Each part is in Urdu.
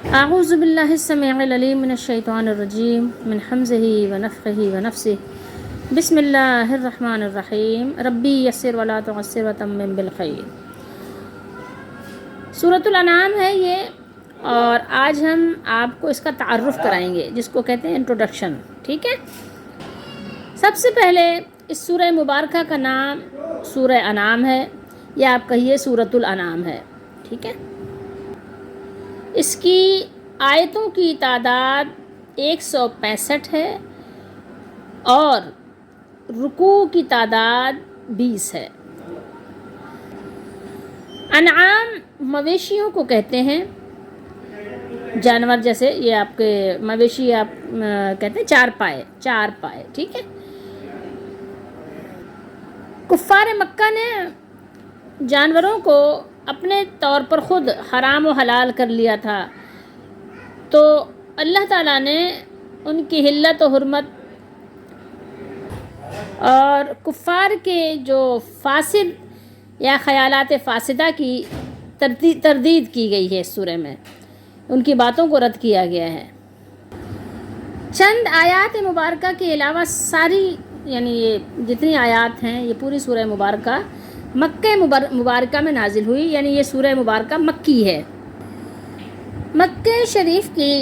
اعوذ باللہ السمیع العلیم من الشیطان الرجیم من حمزہ ونفخہ ونفثہ بسم اللہ الرحمن الرحیم ربی یسر ولا تعسر وتمم بالخیر۔ سورۃ الانعام ہے یہ، اور آج ہم آپ کو اس کا تعارف کرائیں گے، جس کو کہتے ہیں انٹروڈکشن۔ ٹھیک ہے، سب سے پہلے اس سورہ مبارکہ کا نام سورہ انعام ہے، یا آپ کہیے سورۃ الانعام ہے۔ ٹھیک ہے، اس کی آیتوں کی تعداد 165 ہے اور رکوع کی تعداد 20 ہے۔ انعام مویشیوں کو کہتے ہیں، جانور جیسے یہ آپ کے مویشی آپ کہتے ہیں چار پائے۔ ٹھیک ہے، کفار مکہ نے جانوروں کو اپنے طور پر خود حرام و حلال کر لیا تھا، تو اللہ تعالیٰ نے ان کی حلت و حرمت اور کفار کے جو فاسد یا خیالات فاسدہ کی تردید کی گئی ہے اس سورہ میں، ان کی باتوں کو رد کیا گیا ہے۔ چند آیات مبارکہ کے علاوہ ساری یعنی یہ جتنی آیات ہیں یہ پوری سورہ مبارکہ مکہ مبارکہ میں نازل ہوئی، یعنی یہ سورہ مبارکہ مکی ہے۔ مکہ شریف کی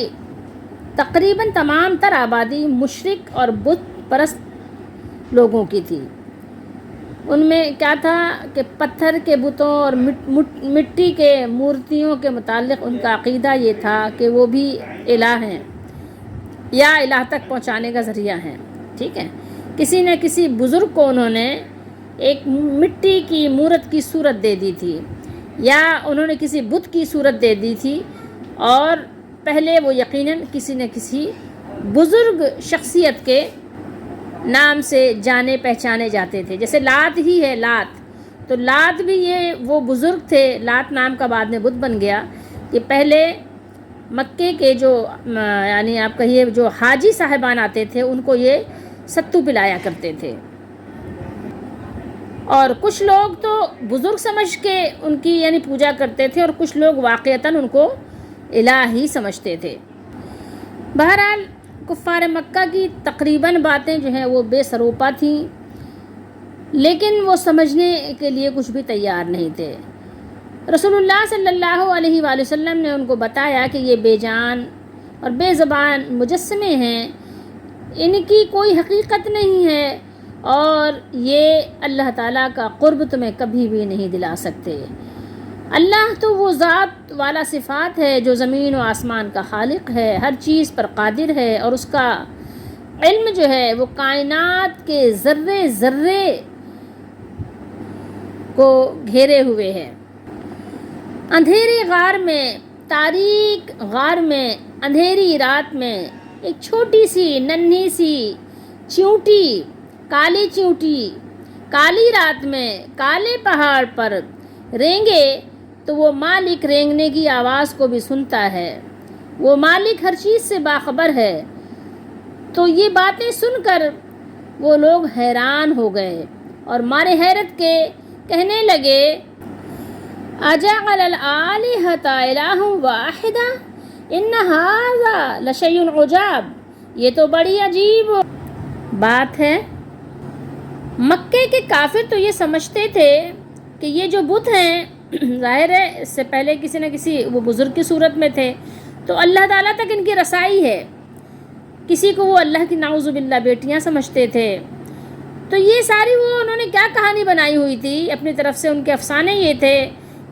تقریباً تمام تر آبادی مشرک اور بت پرست لوگوں کی تھی۔ ان میں کیا تھا کہ پتھر کے بتوں اور مٹی کے مورتیوں کے متعلق ان کا عقیدہ یہ تھا کہ وہ بھی الہ ہیں یا الہ تک پہنچانے کا ذریعہ ہیں۔ ٹھیک ہے، کسی نہ کسی بزرگ کو انہوں نے ایک مٹی کی مورت کی صورت دے دی تھی، یا انہوں نے کسی بت کی صورت دے دی تھی، اور پہلے وہ یقیناً کسی نہ کسی بزرگ شخصیت کے نام سے جانے پہچانے جاتے تھے۔ جیسے لات ہی ہے، لات تو لات بھی یہ وہ بزرگ تھے، لات نام کا بعد میں بت بن گیا۔ کہ پہلے مکے کے جو یعنی آپ کہیے جو حاجی صاحبان آتے تھے ان کو یہ ستو پلایا کرتے تھے، اور کچھ لوگ تو بزرگ سمجھ کے ان کی یعنی پوجا کرتے تھے، اور کچھ لوگ واقعتاً ان کو الہ ہی سمجھتے تھے۔ بہرحال کفار مکہ کی تقریباً باتیں جو ہیں وہ بے سروپا تھیں، لیکن وہ سمجھنے کے لیے کچھ بھی تیار نہیں تھے۔ رسول اللہ صلی اللہ علیہ وآلہ وسلم نے ان کو بتایا کہ یہ بے جان اور بے زبان مجسمے ہیں، ان کی کوئی حقیقت نہیں ہے، اور یہ اللہ تعالیٰ کا قرب تمہیں کبھی بھی نہیں دلا سکتے۔ اللہ تو وہ ذات والا صفات ہے جو زمین و آسمان کا خالق ہے، ہر چیز پر قادر ہے، اور اس کا علم جو ہے وہ کائنات کے ذرے ذرے کو گھیرے ہوئے ہے۔ اندھیرے غار میں، تاریک غار میں، اندھیری رات میں ایک چھوٹی سی ننھی سی چیونٹی، کالی چیونٹی، کالی رات میں کالے پہاڑ پر رینگے تو وہ مالک رینگنے کی آواز کو بھی سنتا ہے، وہ مالک ہر چیز سے باخبر ہے۔ تو یہ باتیں سن کر وہ لوگ حیران ہو گئے اور مارے حیرت کے کہنے لگے اجعل الآلہۃ الہا واحدا ان ھذا لشیء عجاب، یہ تو بڑی عجیب بات ہے۔ مکے کے کافر تو یہ سمجھتے تھے کہ یہ جو بت ہیں ظاہر ہے اس سے پہلے کسی نہ کسی وہ بزرگ کی صورت میں تھے، تو اللہ تعالیٰ تک ان کی رسائی ہے۔ کسی کو وہ اللہ کی نعوذ باللہ بیٹیاں سمجھتے تھے۔ تو یہ ساری وہ انہوں نے کیا کہانی بنائی ہوئی تھی اپنی طرف سے، ان کے افسانے یہ تھے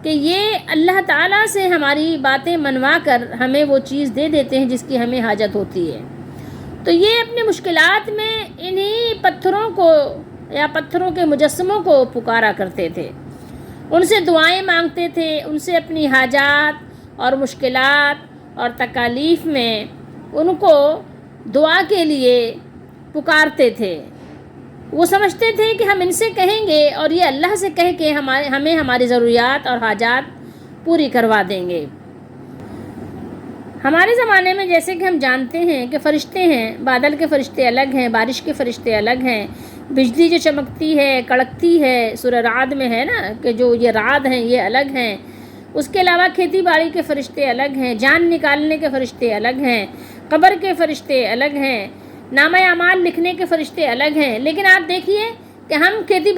کہ یہ اللہ تعالیٰ سے ہماری باتیں منوا کر ہمیں وہ چیز دے دیتے ہیں جس کی ہمیں حاجت ہوتی ہے۔ تو یہ اپنی مشکلات میں انہی پتھروں کو یا پتھروں کے مجسموں کو پکارا کرتے تھے، ان سے دعائیں مانگتے تھے، ان سے اپنی حاجات اور مشکلات اور تکالیف میں ان کو دعا کے لیے پکارتے تھے۔ وہ سمجھتے تھے کہ ہم ان سے کہیں گے اور یہ اللہ سے کہہ کے ہمیں ہماری ضروریات اور حاجات پوری کروا دیں گے۔ ہمارے زمانے میں جیسے کہ ہم جانتے ہیں کہ فرشتے ہیں، بادل کے فرشتے الگ ہیں، بارش کے فرشتے الگ ہیں، بجلی جو چمکتی ہے کڑکتی ہے سورہ رعد میں ہے نا کہ جو یہ رعد ہیں یہ الگ ہیں، اس کے علاوہ کھیتی باڑی کے فرشتے الگ ہیں، جان نکالنے کے فرشتے الگ ہیں، قبر کے فرشتے الگ ہیں، نامہ اعمال لکھنے کے فرشتے الگ ہیں. لیکن آپ دیکھیے کہ ہم کھیتی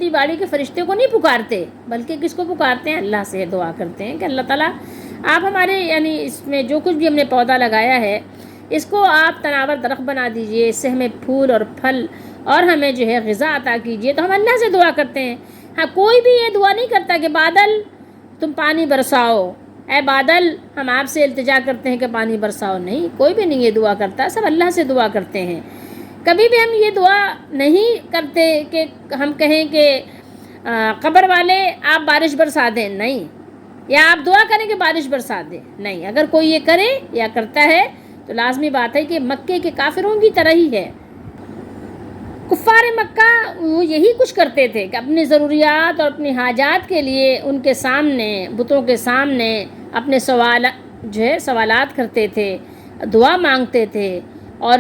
باڑی کے فرشتے کو نہیں پکارتے، بلکہ کس کو پکارتے ہیں؟ اللہ سے دعا کرتے ہیں کہ اللہ تعالیٰ آپ ہمارے یعنی اس میں جو کچھ بھی ہم نے پودا لگایا ہے اس کو آپ تناور درخت بنا دیجئے، اس سے ہمیں پھول اور پھل اور ہمیں جو ہے غذا عطا کیجئے. تو ہم اللہ سے دعا کرتے ہیں. ہاں، کوئی بھی یہ دعا نہیں کرتا کہ بادل تم پانی برساؤ، اے بادل ہم آپ سے التجا کرتے ہیں کہ پانی برساؤ. نہیں، کوئی بھی نہیں یہ دعا کرتا، سب اللہ سے دعا کرتے ہیں. کبھی بھی ہم یہ دعا نہیں کرتے کہ ہم کہیں کہ قبر والے آپ بارش برسا دیں، نہیں، یا آپ دعا کریں کہ بارش برسا دیں، نہیں. اگر کوئی یہ کرے یا کرتا ہے تو لازمی بات ہے کہ مکے کے کافروں کی طرح ہی ہے. کفار مکہ وہ یہی کچھ کرتے تھے کہ اپنی ضروریات اور اپنی حاجات کے لیے ان کے سامنے، بتوں کے سامنے اپنے سوالات کرتے تھے، دعا مانگتے تھے. اور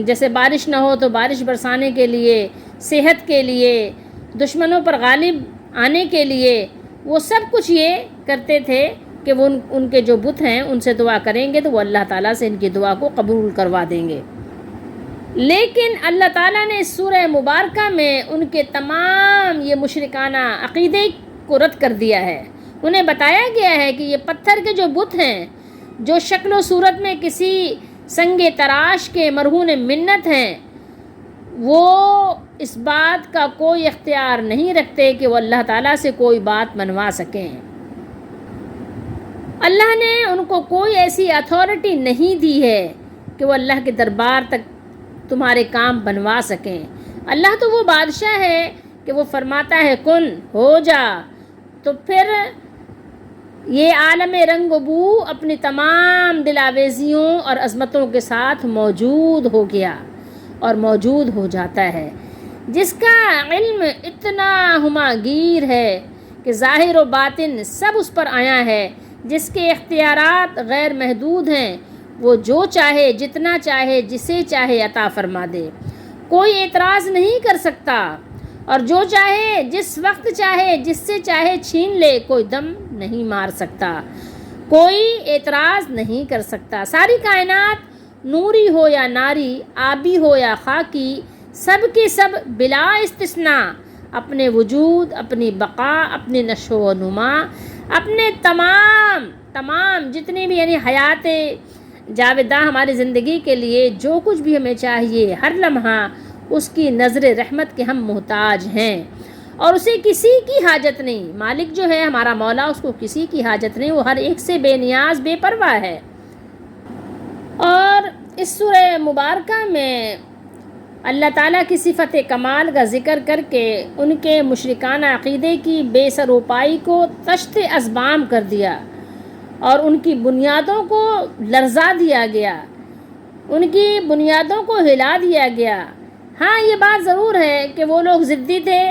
جیسے بارش نہ ہو تو بارش برسانے کے لیے، صحت کے لیے، دشمنوں پر غالب آنے کے لیے، وہ سب کچھ یہ کرتے تھے کہ وہ ان کے جو بت ہیں ان سے دعا کریں گے تو وہ اللہ تعالیٰ سے ان کی دعا کو قبول کروا دیں گے. لیکن اللہ تعالیٰ نے اس سورہ مبارکہ میں ان کے تمام یہ مشرکانہ عقیدے کو رد کر دیا ہے. انہیں بتایا گیا ہے کہ یہ پتھر کے جو بت ہیں، جو شکل و صورت میں کسی سنگ تراش کے مرہون منت ہیں، وہ اس بات کا کوئی اختیار نہیں رکھتے کہ وہ اللہ تعالیٰ سے کوئی بات منوا سکیں. اللہ نے ان کو کوئی ایسی اتھارٹی نہیں دی ہے کہ وہ اللہ کے دربار تک تمہارے کام بنوا سکیں. اللہ تو وہ بادشاہ ہے کہ وہ فرماتا ہے کن ہو جا، تو پھر یہ عالم رنگ و بو اپنی تمام دلاویزیوں اور عظمتوں کے ساتھ موجود ہو گیا اور موجود ہو جاتا ہے. جس کا علم اتنا ہماگیر ہے کہ ظاہر و باطن سب اس پر آیا ہے، جس کے اختیارات غیر محدود ہیں، وہ جو چاہے جتنا چاہے جسے چاہے عطا فرما دے، کوئی اعتراض نہیں کر سکتا، اور جو چاہے جس وقت چاہے جس سے چاہے چھین لے، کوئی دم نہیں مار سکتا، کوئی اعتراض نہیں کر سکتا. ساری کائنات نوری ہو یا ناری، آبی ہو یا خاکی، سب کے سب بلا استثناء اپنے وجود، اپنی بقا، اپنی نشو و نما، اپنے تمام جتنی بھی یعنی حیات جاوداں ہماری زندگی کے لیے جو کچھ بھی ہمیں چاہیے ہر لمحہ اس کی نظر رحمت کے ہم محتاج ہیں، اور اسے کسی کی حاجت نہیں. مالک جو ہے ہمارا مولا، اس کو کسی کی حاجت نہیں، وہ ہر ایک سے بے نیاز، بے پرواہ ہے. اور اس سورہ مبارکہ میں اللہ تعالیٰ کی صفت کمال کا ذکر کر کے ان کے مشرکانہ عقیدے کی بے سروپائی کو تشت ازبام کر دیا اور ان کی بنیادوں کو لرزا دیا گیا، ان کی بنیادوں کو ہلا دیا گیا. ہاں، یہ بات ضرور ہے کہ وہ لوگ ضدی تھے،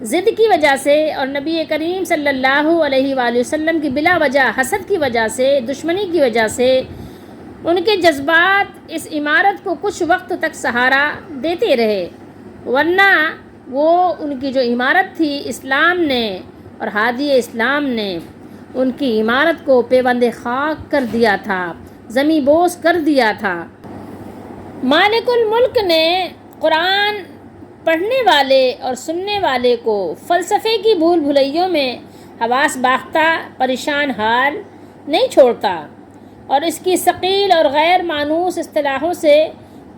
ضد کی وجہ سے اور نبی کریم صلی اللہ علیہ وآلہ وسلم کی بلا وجہ حسد کی وجہ سے، دشمنی کی وجہ سے ان کے جذبات اس عمارت کو کچھ وقت تک سہارا دیتے رہے، ورنہ وہ ان کی جو عمارت تھی اسلام نے اور ہادی اسلام نے ان کی عمارت کو پیوند خاک کر دیا تھا، زمیں بوس کر دیا تھا. مالک الملک نے قرآن پڑھنے والے اور سننے والے کو فلسفے کی بھول بھلائیوں میں حواس باختہ پریشان حال نہیں چھوڑتا، اور اس کی ثقیل اور غیر مانوس اصطلاحوں سے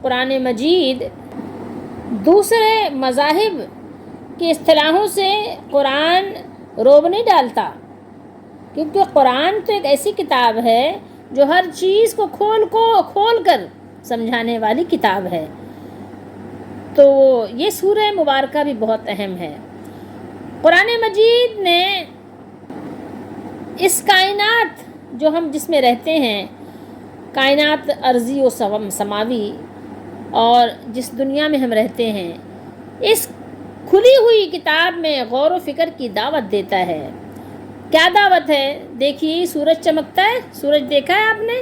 قرآن مجید دوسرے مذاہب کی اصطلاحوں سے قرآن روب نہیں ڈالتا، کیونکہ قرآن تو ایک ایسی کتاب ہے جو ہر چیز کو کھول کر سمجھانے والی کتاب ہے. تو یہ سورہ مبارکہ بھی بہت اہم ہے. قرآن مجید نے اس کائنات جو ہم جس میں رہتے ہیں، کائنات ارضی و سماوی، اور جس دنیا میں ہم رہتے ہیں، اس کھلی ہوئی کتاب میں غور و فکر کی دعوت دیتا ہے. کیا دعوت ہے؟ دیکھیے، سورج چمکتا ہے، سورج دیکھا ہے آپ نے؟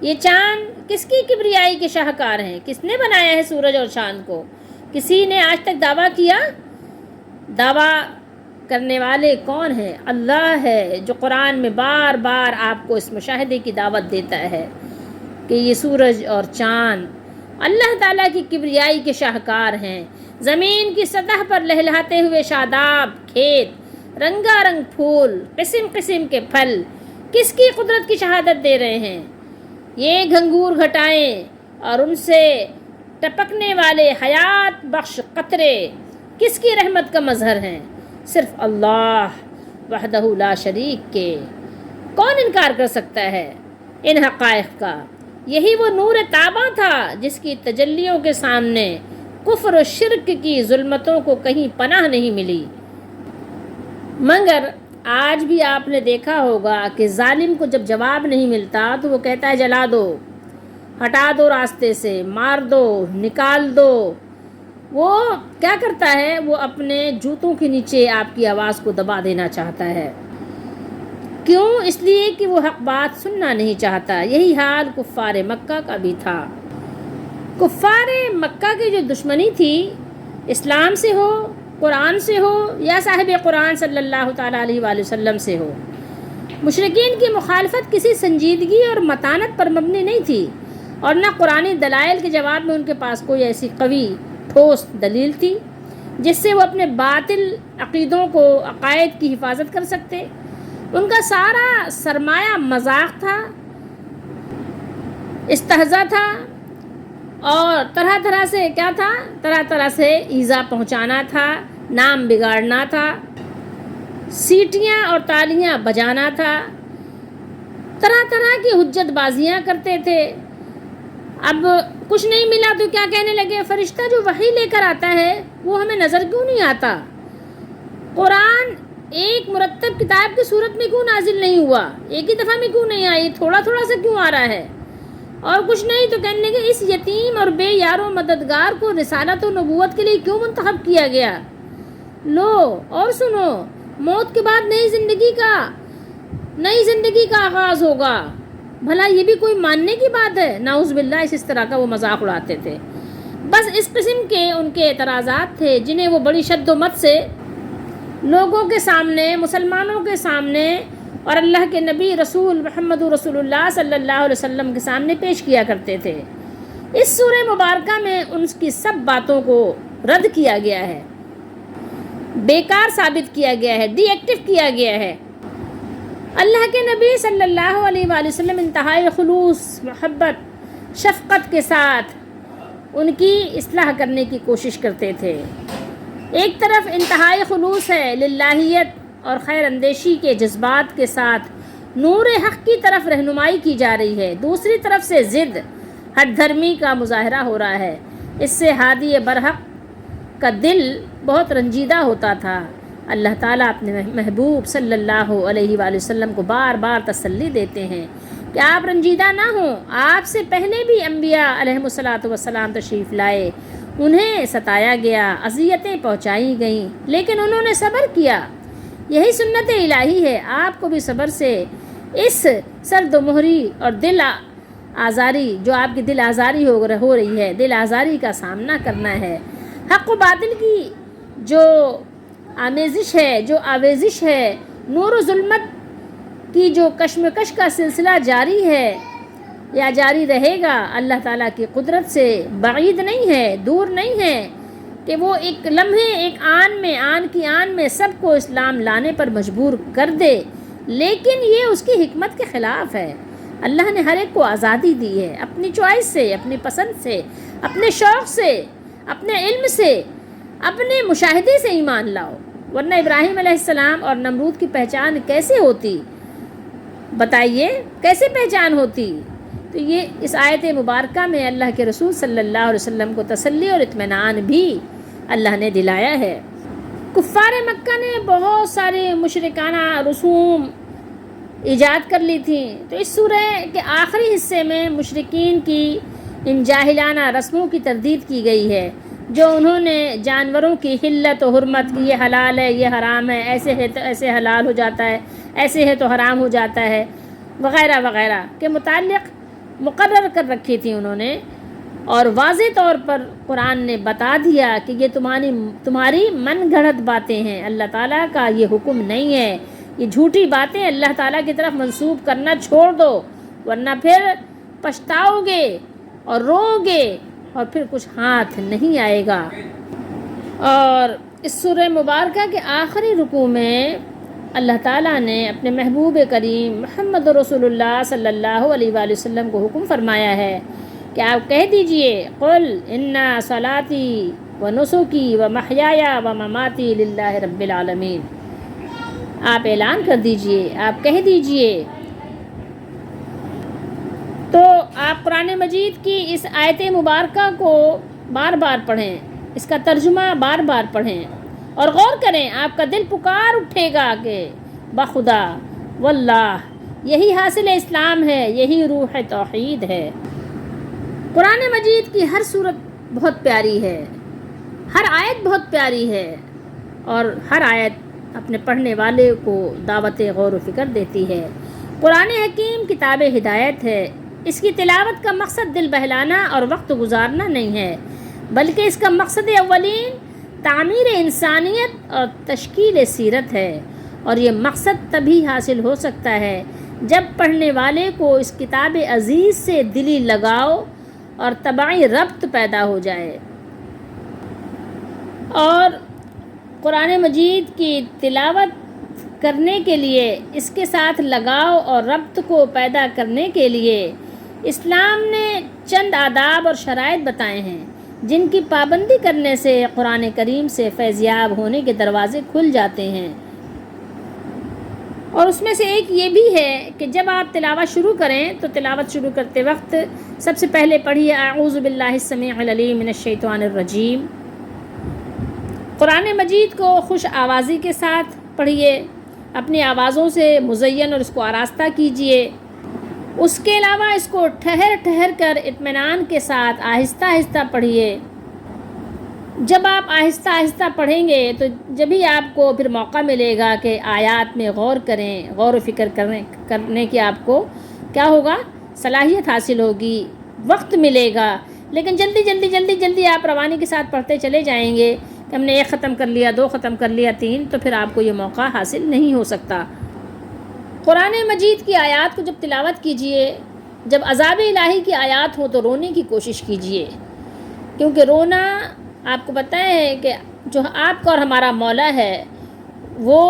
یہ چاند کس کی کبریائی کے شاہکار ہیں؟ کس نے بنایا ہے سورج اور چاند کو؟ کسی نے آج تک دعویٰ کیا؟ دعویٰ کرنے والے کون ہیں؟ اللہ ہے، جو قرآن میں بار بار آپ کو اس مشاہدے کی دعوت دیتا ہے کہ یہ سورج اور چاند اللہ تعالیٰ کی کبریائی کے شاہکار ہیں، زمین کی سطح پر لہلہاتے ہوئے شاداب کھیت، رنگا رنگ پھول، قسم قسم کے پھل کس کی قدرت کی شہادت دے رہے ہیں؟ یہ گھنگور گھٹائیں اور ان سے ٹپکنے والے حیات بخش قطرے کس کی رحمت کا مظہر ہیں؟ صرف اللہ وحدہ لا شریک کے۔ کون انکار کر سکتا ہے ان حقائق کا؟ یہی وہ نور تاباں تھا جس کی تجلیوں کے سامنے کفر و شرک کی ظلمتوں کو کہیں پناہ نہیں ملی۔ مگر آج بھی آپ نے دیکھا ہوگا کہ ظالم کو جب جواب نہیں ملتا تو وہ کہتا ہے جلا دو، ہٹا دو راستے سے، مار دو، نکال دو۔ وہ کیا کرتا ہے؟ وہ اپنے جوتوں کے نیچے آپ کی آواز کو دبا دینا چاہتا ہے۔ کیوں؟ اس لیے کہ وہ حق بات سننا نہیں چاہتا۔ یہی حال کفار مکہ کا بھی تھا۔ کفار مکہ کی جو دشمنی تھی، اسلام سے ہو، قرآن سے ہو یا صاحب قرآن صلی اللہ تعالیٰ علیہ وآلہ وسلم سے ہو، مشرکین کی مخالفت کسی سنجیدگی اور متانت پر مبنی نہیں تھی، اور نہ قرآنی دلائل کے جواب میں ان کے پاس کوئی ایسی قوی ٹھوس دلیل تھی جس سے وہ اپنے باطل عقیدوں کو، عقائد کی حفاظت کر سکتے۔ ان کا سارا سرمایہ مذاق تھا، استہزاء تھا، اور طرح طرح سے کیا تھا؟ طرح طرح سے ایذا پہنچانا تھا، نام بگاڑنا تھا، سیٹیاں اور تالیاں بجانا تھا، طرح طرح کی حجت بازیاں کرتے تھے۔ اب کچھ نہیں ملا تو کیا کہنے لگے؟ فرشتہ جو وحی لے کر آتا ہے وہ ہمیں نظر کیوں نہیں آتا؟ قرآن ایک مرتب کتاب کی صورت میں کیوں نازل نہیں ہوا؟ ایک ہی دفعہ میں کیوں نہیں آئی؟ تھوڑا تھوڑا سا کیوں آ رہا ہے؟ اور کچھ نہیں تو کہنے لگے اس یتیم اور بے یار و مددگار کو رسالت و نبوت کے لیے کیوں منتخب کیا گیا؟ لو اور سنو، موت کے بعد نئی زندگی کا آغاز ہوگا۔ بھلا یہ بھی کوئی ماننے کی بات ہے؟ نعوذ باللہ، اس طرح کا وہ مذاق اڑاتے تھے۔ بس اس قسم کے ان کے اعتراضات تھے جنہیں وہ بڑی شد و مت سے لوگوں کے سامنے، مسلمانوں کے سامنے اور اللہ کے نبی رسول محمد رسول اللہ صلی اللہ علیہ وسلم کے سامنے پیش کیا کرتے تھے۔ اس سورہ مبارکہ میں ان کی سب باتوں کو رد کیا گیا ہے، بیکار ثابت کیا گیا ہے، ڈی ایکٹیو کیا گیا ہے۔ اللہ کے نبی صلی اللہ علیہ وآلہ وسلم انتہائی خلوص، محبت، شفقت کے ساتھ ان کی اصلاح کرنے کی کوشش کرتے تھے۔ ایک طرف انتہائی خلوص ہے، للہیت اور خیر اندیشی کے جذبات کے ساتھ نور حق کی طرف رہنمائی کی جا رہی ہے، دوسری طرف سے ضد، ہٹ دھرمی کا مظاہرہ ہو رہا ہے۔ اس سے ہادی برحق کا دل بہت رنجیدہ ہوتا تھا۔ اللہ تعالیٰ اپنے محبوب صلی اللہ علیہ وآلہ وسلم کو بار بار تسلی دیتے ہیں کہ آپ رنجیدہ نہ ہوں۔ آپ سے پہلے بھی انبیاء علیہم الصلاۃ والسلام تشریف لائے، انہیں ستایا گیا، اذیتیں پہنچائی گئیں، لیکن انہوں نے صبر کیا۔ یہی سنت الہی ہے، آپ کو بھی صبر سے اس سرد و مہری اور دل آزاری، جو آپ کی دل آزاری ہو رہی ہے، دل آزاری کا سامنا کرنا ہے۔ حق و باطل کی جو آمیزش ہے، نور و ظلمت کی جو کشمکش کا سلسلہ جاری ہے یا جاری رہے گا، اللہ تعالیٰ کی قدرت سے بعید نہیں ہے، دور نہیں ہے کہ وہ ایک لمحے، ایک آن کی آن میں سب کو اسلام لانے پر مجبور کر دے، لیکن یہ اس کی حکمت کے خلاف ہے۔ اللہ نے ہر ایک کو آزادی دی ہے، اپنی چوائس سے، اپنی پسند سے، اپنے شوق سے، اپنے علم سے، اپنے مشاہدے سے ایمان لاؤ، ورنہ ابراہیم علیہ السلام اور نمرود کی پہچان کیسے ہوتی؟ بتائیے کیسے پہچان ہوتی؟ تو یہ اس آیت مبارکہ میں اللہ کے رسول صلی اللہ علیہ وسلم کو تسلی اور اطمینان بھی اللہ نے دلایا ہے۔ کفار مکہ نے بہت سارے مشرکانہ رسوم ایجاد کر لی تھیں، تو اس سورہ کے آخری حصے میں مشرکین کی ان جاہلانہ رسموں کی تردید کی گئی ہے، جو انہوں نے جانوروں کی حلت و حرمت کی، یہ حلال ہے، یہ حرام ہے، ایسے ہے تو ایسے حلال ہو جاتا ہے، ایسے ہے تو حرام ہو جاتا ہے، وغیرہ وغیرہ کے متعلق مقرر کر رکھی تھی انہوں نے۔ اور واضح طور پر قرآن نے بتا دیا کہ یہ تمہاری من گھڑت باتیں ہیں، اللہ تعالیٰ کا یہ حکم نہیں ہے، یہ جھوٹی باتیں اللہ تعالیٰ کی طرف منسوب کرنا چھوڑ دو، ورنہ پھر پچھتاؤ گے اور رو گے اور پھر کچھ ہاتھ نہیں آئے گا۔ اور اس سورہ مبارکہ کے آخری رکوع میں اللہ تعالیٰ نے اپنے محبوب کریم محمد رسول اللہ صلی اللہ علیہ وآلہ وسلم کو حکم فرمایا ہے کہ آپ کہہ دیجئے قل ان صلاتی و نسکی و محیای و مماتی للہ رب العالمین، آپ اعلان کر دیجئے، آپ کہہ دیجئے۔ تو آپ قرآن مجید کی اس آیت مبارکہ کو بار بار پڑھیں، اس کا ترجمہ بار بار پڑھیں اور غور کریں، آپ کا دل پکار اٹھے گا کہ بخدا واللہ یہی حاصل اسلام ہے، یہی روح توحید ہے۔ قرآن مجید کی ہر صورت بہت پیاری ہے، ہر آیت بہت پیاری ہے، اور ہر آیت اپنے پڑھنے والے کو دعوت غور و فکر دیتی ہے۔ قرآن حکیم کتاب ہدایت ہے، اس کی تلاوت کا مقصد دل بہلانا اور وقت گزارنا نہیں ہے، بلکہ اس کا مقصد اولین تعمیر انسانیت اور تشکیل سیرت ہے، اور یہ مقصد تبھی حاصل ہو سکتا ہے جب پڑھنے والے کو اس کتاب عزیز سے دلی لگاؤ اور طبعی ربط پیدا ہو جائے۔ اور قرآن مجید کی تلاوت کرنے کے لیے، اس کے ساتھ لگاؤ اور ربط کو پیدا کرنے کے لیے اسلام نے چند آداب اور شرائط بتائے ہیں جن کی پابندی کرنے سے قرآن کریم سے فیضیاب ہونے کے دروازے کھل جاتے ہیں۔ اور اس میں سے ایک یہ بھی ہے کہ جب آپ تلاوت شروع کریں تو تلاوت شروع کرتے وقت سب سے پہلے پڑھیے اعوذ باللہ السمیع العلیم من الشیطان الرجیم۔ قرآن مجید کو خوش آوازی کے ساتھ پڑھیے، اپنی آوازوں سے مزین اور اس کو آراستہ کیجیے۔ اس کے علاوہ اس کو ٹھہر ٹھہر کر اطمینان کے ساتھ آہستہ آہستہ پڑھیے۔ جب آپ آہستہ آہستہ پڑھیں گے تو جبھی آپ کو پھر موقع ملے گا کہ آیات میں غور کریں، غور و فکر کرنے کی آپ کو کیا ہوگا، صلاحیت حاصل ہوگی، وقت ملے گا۔ لیکن جلدی آپ روانی کے ساتھ پڑھتے چلے جائیں گے کہ ہم نے 1 ختم کر لیا، 2 ختم کر لیا، 3، تو پھر آپ کو یہ موقع حاصل نہیں ہو سکتا۔ قرآن مجید کی آیات کو جب تلاوت کیجئے، جب عذاب الہی کی آیات ہو تو رونے کی کوشش کیجئے، کیونکہ رونا آپ کو پتہ ہے کہ جو آپ کا اور ہمارا مولا ہے وہ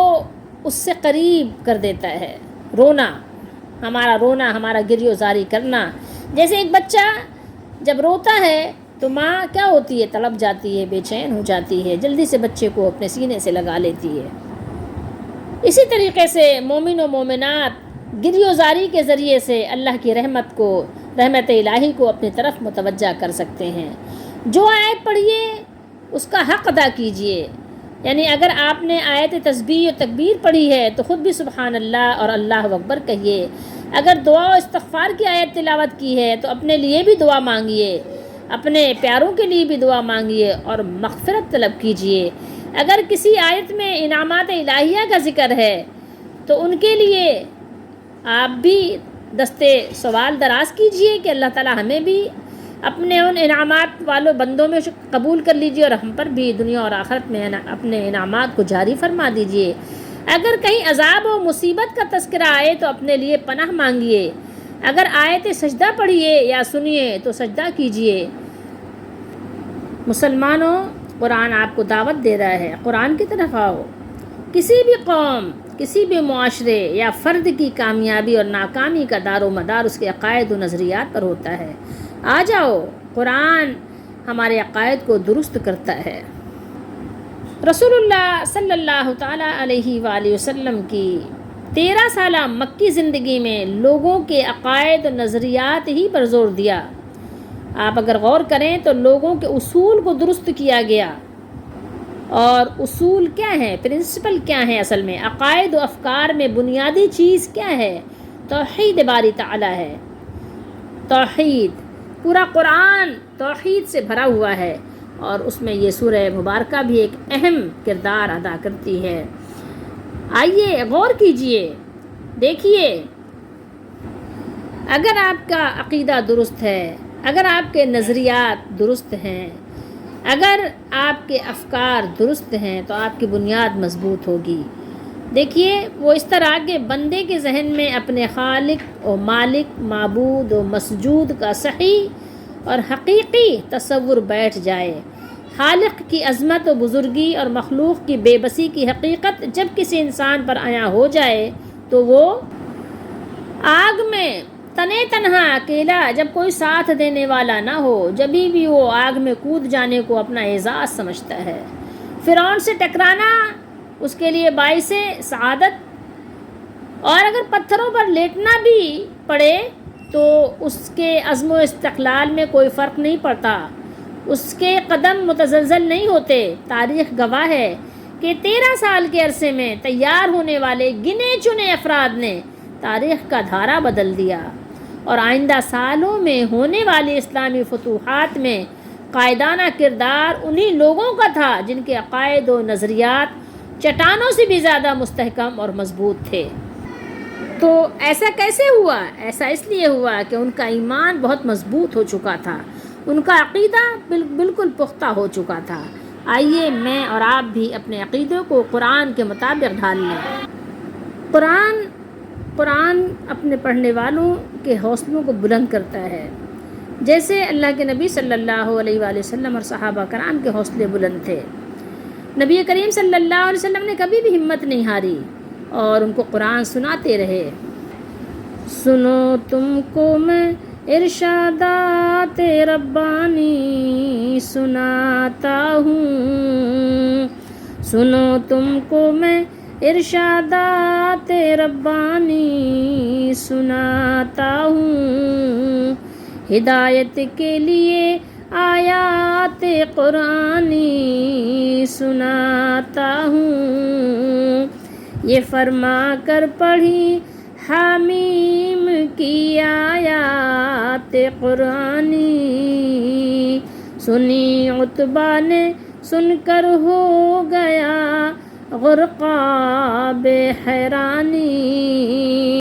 اس سے قریب کر دیتا ہے۔ رونا، ہمارا گریہ و زاری کرنا، جیسے ایک بچہ جب روتا ہے تو ماں کیا ہوتی ہے، تڑپ جاتی ہے، بے چین ہو جاتی ہے، جلدی سے بچے کو اپنے سینے سے لگا لیتی ہے۔ اسی طریقے سے مومن و مومنات گریہ و زاری کے ذریعے سے اللہ کی رحمت الہی کو اپنی طرف متوجہ کر سکتے ہیں۔ جو آیت پڑھیے اس کا حق ادا کیجیے، یعنی اگر آپ نے آیت تسبیح و تکبیر پڑھی ہے تو خود بھی سبحان اللہ اور اللہ اکبر کہیے۔ اگر دعا و استغفار کی آیت تلاوت کی ہے تو اپنے لیے بھی دعا مانگیے، اپنے پیاروں کے لیے بھی دعا مانگیے اور مغفرت طلب کیجیے۔ اگر کسی آیت میں انعامات الہیہ کا ذکر ہے تو ان کے لیے آپ بھی دستے سوال دراز کیجیے کہ اللہ تعالی ہمیں بھی اپنے ان انعامات والوں بندوں میں قبول کر لیجیے اور ہم پر بھی دنیا اور آخرت میں اپنے انعامات کو جاری فرما دیجیے۔ اگر کہیں عذاب و مصیبت کا تذکرہ آئے تو اپنے لیے پناہ مانگیے۔ اگر آیت سجدہ پڑھیے یا سنیے تو سجدہ کیجیے۔ مسلمانوں، قرآن آپ کو دعوت دے رہا ہے، قرآن کی طرف آؤ۔ کسی بھی قوم، کسی بھی معاشرے یا فرد کی کامیابی اور ناکامی کا دار و مدار اس کے عقائد و نظریات پر ہوتا ہے۔ آ جاؤ، قرآن ہمارے عقائد کو درست کرتا ہے۔ رسول اللہ صلی اللہ تعالیٰ علیہ وآلہ وسلم کی 13 سالہ مکی زندگی میں لوگوں کے عقائد و نظریات ہی پر زور دیا۔ آپ اگر غور کریں تو لوگوں کے اصول کو درست کیا گیا۔ اور اصول کیا ہیں، پرنسپل کیا ہیں؟ اصل میں عقائد و افکار میں بنیادی چیز کیا ہے؟ توحید باری تعالی ہے۔ توحید، پورا قرآن توحید سے بھرا ہوا ہے، اور اس میں یہ سورہ مبارکہ بھی ایک اہم کردار ادا کرتی ہے۔ آئیے غور کیجئے، دیکھیے، اگر آپ کا عقیدہ درست ہے، اگر آپ کے نظریات درست ہیں، اگر آپ کے افکار درست ہیں تو آپ کی بنیاد مضبوط ہوگی۔ دیکھیے وہ اس طرح کہ بندے کے ذہن میں اپنے خالق و مالک، معبود و مسجود کا صحیح اور حقیقی تصور بیٹھ جائے۔ خالق کی عظمت و بزرگی اور مخلوق کی بے بسی کی حقیقت جب کسی انسان پر عیاں ہو جائے تو وہ آگ میں تنے تنہا اکیلا، جب کوئی ساتھ دینے والا نہ ہو، جبھی بھی وہ آگ میں کود جانے کو اپنا اعزاز سمجھتا ہے۔ فرعون سے ٹکرانا اس کے لیے باعث سعادت، اور اگر پتھروں پر لیٹنا بھی پڑے تو اس کے عزم و استقلال میں کوئی فرق نہیں پڑتا، اس کے قدم متزلزل نہیں ہوتے۔ تاریخ گواہ ہے کہ 13 سال کے عرصے میں تیار ہونے والے گنے چنے افراد نے تاریخ کا دھارا بدل دیا، اور آئندہ سالوں میں ہونے والی اسلامی فتوحات میں قائدانہ کردار انہی لوگوں کا تھا جن کے عقائد و نظریات چٹانوں سے بھی زیادہ مستحکم اور مضبوط تھے۔ تو ایسا کیسے ہوا؟ ایسا اس لیے ہوا کہ ان کا ایمان بہت مضبوط ہو چکا تھا، ان کا عقیدہ بالکل پختہ ہو چکا تھا۔ آئیے میں اور آپ بھی اپنے عقیدے کو قرآن کے مطابق ڈھال لیں۔ قرآن اپنے پڑھنے والوں کے حوصلوں کو بلند کرتا ہے، جیسے اللہ کے نبی صلی اللہ علیہ وآلہ وسلم اور صحابہ کرام کے حوصلے بلند تھے۔ نبی کریم صلی اللہ علیہ وسلم نے کبھی بھی ہمت نہیں ہاری اور ان کو قرآن سناتے رہے۔ سنو تم کو میں ارشادات ربانی سناتا ہوں، سنو تم کو میں ارشادات ربانی سناتا ہوں، ہدایت کے لیے آیات قرآنی سناتا ہوں، یہ فرما کر پڑھی حمیم کی آیات قرآنی، سنی عتبہ نے سن کر ہو گیا غرقہ بے حیرانی۔